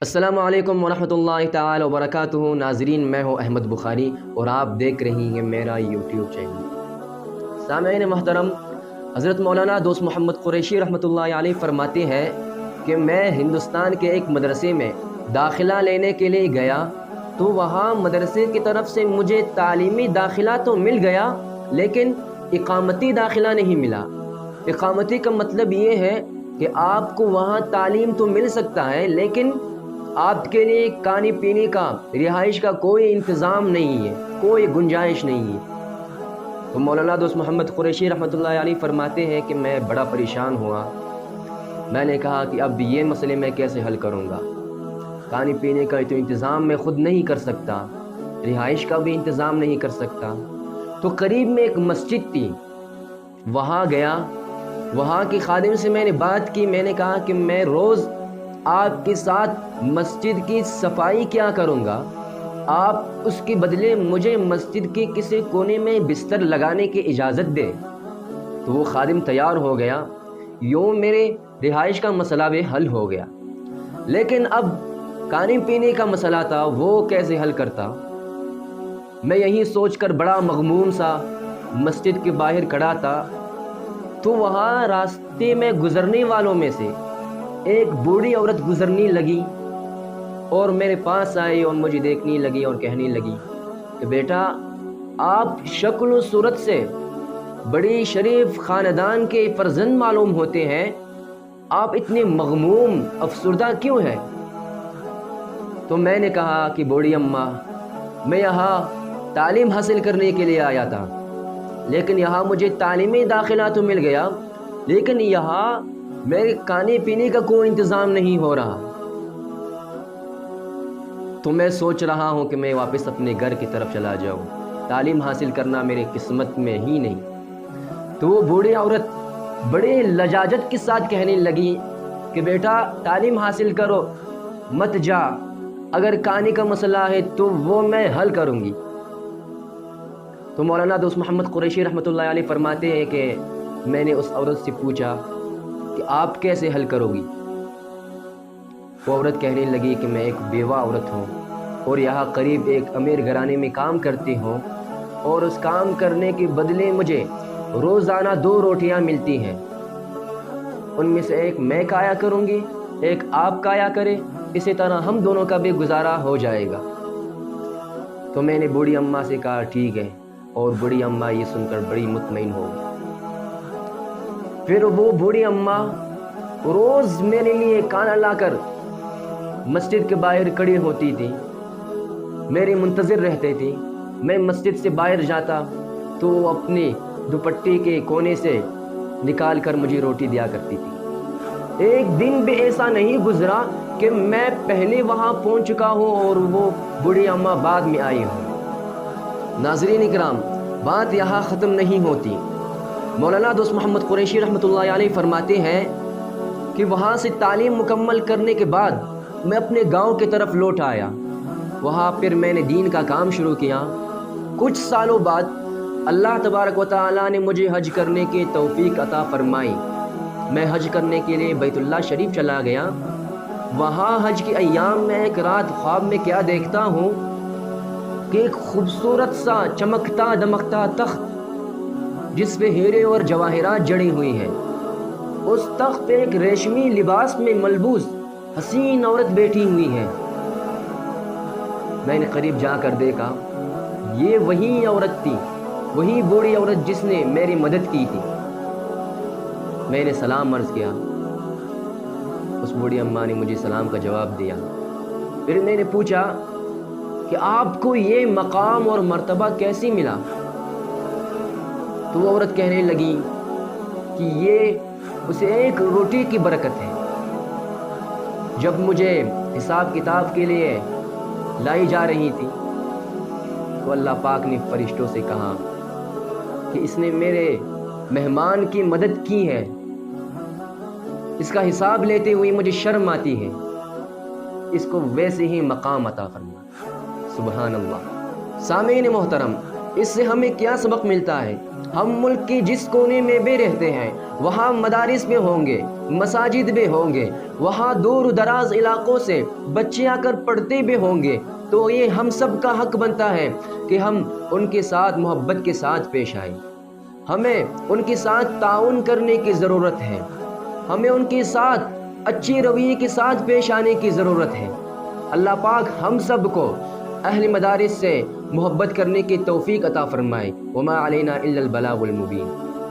السلام علیکم ورحمۃ اللہ تعالی وبرکاتہ۔ ناظرین، میں ہوں احمد بخاری اور آپ دیکھ رہی ہیں میرا یوٹیوب چینل۔ سامعین محترم، حضرت مولانا دوست محمد قریشی رحمۃ اللہ علیہ فرماتے ہیں کہ میں ہندوستان کے ایک مدرسے میں داخلہ لینے کے لیے گیا تو وہاں مدرسے کی طرف سے مجھے تعلیمی داخلہ تو مل گیا لیکن اقامتی داخلہ نہیں ملا۔ اقامتی کا مطلب یہ ہے کہ آپ کو وہاں تعلیم تو مل سکتا ہے لیکن آپ کے لیے کھانے پینے کا، رہائش کا کوئی انتظام نہیں ہے، کوئی گنجائش نہیں ہے۔ تو مولانا دوست محمد قریشی رحمۃ اللہ علیہ فرماتے ہیں کہ میں بڑا پریشان ہوا۔ میں نے کہا کہ اب یہ مسئلے میں کیسے حل کروں گا؟ کھانے پینے کا تو انتظام میں خود نہیں کر سکتا، رہائش کا بھی انتظام نہیں کر سکتا۔ تو قریب میں ایک مسجد تھی، وہاں گیا، وہاں کی خادم سے میں نے بات کی۔ میں نے کہا کہ میں روز آپ کے ساتھ مسجد کی صفائی کیا کروں گا، آپ اس کے بدلے مجھے مسجد کے کسی کونے میں بستر لگانے کی اجازت دیں۔ تو وہ خادم تیار ہو گیا، یوں میرے رہائش کا مسئلہ بھی حل ہو گیا۔ لیکن اب کھانے پینے کا مسئلہ تھا، وہ کیسے حل کرتا؟ میں یہی سوچ کر بڑا مغموم سا مسجد کے باہر کھڑا تھا تو وہاں راستے میں گزرنے والوں میں سے ایک بوڑھی عورت گزرنے لگی اور میرے پاس آئی اور مجھے دیکھنے لگی اور کہنے لگی کہ بیٹا، آپ شکل و صورت سے بڑی شریف خاندان کے فرزند معلوم ہوتے ہیں، آپ اتنے مغموم افسردہ کیوں ہیں؟ تو میں نے کہا کہ بوڑھی اماں، میں یہاں تعلیم حاصل کرنے کے لیے آیا تھا لیکن یہاں مجھے تعلیمی داخلہ تو مل گیا لیکن یہاں میرے کھانے پینے کا کوئی انتظام نہیں ہو رہا، تو میں سوچ رہا ہوں کہ میں واپس اپنے گھر کی طرف چلا جاؤں، تعلیم حاصل کرنا میرے قسمت میں ہی نہیں۔ تو وہ بوڑھی عورت بڑے لجاجت کے ساتھ کہنے لگی کہ بیٹا، تعلیم حاصل کرو، مت جا، اگر کھانے کا مسئلہ ہے تو وہ میں حل کروں گی۔ تو مولانا دوست محمد قریشی رحمۃ اللہ علیہ فرماتے ہیں کہ میں نے اس عورت سے پوچھا کہ آپ کیسے حل کرو گی؟ وہ عورت کہنے لگی کہ میں ایک بیوہ عورت ہوں اور یہاں قریب ایک امیر گھرانے میں کام کرتی ہوں اور اس کام کرنے کے بدلے مجھے روزانہ 2 روٹیاں ملتی ہیں، ان میں سے ایک میں کھایا کروں گی، ایک آپ کھایا کرے، اسی طرح ہم دونوں کا بھی گزارا ہو جائے گا۔ تو میں نے بوڑھی اماں سے کہا ٹھیک ہے، اور بوڑھی اماں یہ سن کر بڑی مطمئن ہو گئی۔ پھر وہ بوڑھی اماں روز میرے لیے کھانا لا کر مسجد کے باہر کھڑی ہوتی تھی، میری منتظر رہتے تھی۔ میں مسجد سے باہر جاتا تو وہ اپنے دوپٹے کے کونے سے نکال کر مجھے روٹی دیا کرتی تھی۔ ایک دن بھی ایسا نہیں گزرا کہ میں پہلے وہاں پہنچ چکا ہوں اور وہ بوڑھی اماں بعد میں آئی ہوں۔ ناظرین اکرام، بات یہاں ختم نہیں ہوتی۔ مولانا دوست محمد قریشی رحمۃ اللہ علیہ فرماتے ہیں کہ وہاں سے تعلیم مکمل کرنے کے بعد میں اپنے گاؤں کی طرف لوٹ آیا۔ وہاں پھر میں نے دین کا کام شروع کیا۔ کچھ سالوں بعد اللہ تبارک و تعالیٰ نے مجھے حج کرنے کی توفیق عطا فرمائی۔ میں حج کرنے کے لیے بیت اللہ شریف چلا گیا۔ وہاں حج کے ایام میں ایک رات خواب میں کیا دیکھتا ہوں کہ ایک خوبصورت سا چمکتا دمکتا تخت جس پہ ہیرے اور جواہرات جڑی ہوئی ہیں، اس تخت پہ ایک ریشمی لباس میں ملبوس حسین عورت بیٹھی ہوئی ہے۔ میں نے قریب جا کر دیکھا، یہ وہی عورت تھی، وہی بوڑھی عورت جس نے میری مدد کی تھی۔ میں نے سلام عرض کیا، اس بوڑھی اماں نے مجھے سلام کا جواب دیا۔ پھر میں نے پوچھا کہ آپ کو یہ مقام اور مرتبہ کیسی ملا؟ تو وہ عورت کہنے لگی کہ یہ اسے ایک روٹی کی برکت ہے۔ جب مجھے حساب کتاب کے لیے لائی جا رہی تھی تو اللہ پاک نے فرشتوں سے کہا کہ اس نے میرے مہمان کی مدد کی ہے، اس کا حساب لیتے ہوئے مجھے شرم آتی ہے، اس کو ویسے ہی مقام عطا فرما۔ سبحان اللہ۔ سامعین محترم، اس سے ہمیں کیا سبق ملتا ہے؟ ہم ملک کی جس کونے میں بھی رہتے ہیں، وہاں مدارس میں ہوں گے، مساجد میں ہوں گے، وہاں دور دراز علاقوں سے بچے آ کر پڑھتے بھی ہوں گے، تو یہ ہم سب کا حق بنتا ہے کہ ہم ان کے ساتھ محبت کے ساتھ پیش آئیں۔ ہمیں ان کے ساتھ تعاون کرنے کی ضرورت ہے، ہمیں ان کے ساتھ اچھی رویے کے ساتھ پیش آنے کی ضرورت ہے۔ اللہ پاک ہم سب کو اہل مدارس سے محبت کرنے کی توفیق عطا فرمائے۔ وما علینا الا البلاغ المبین۔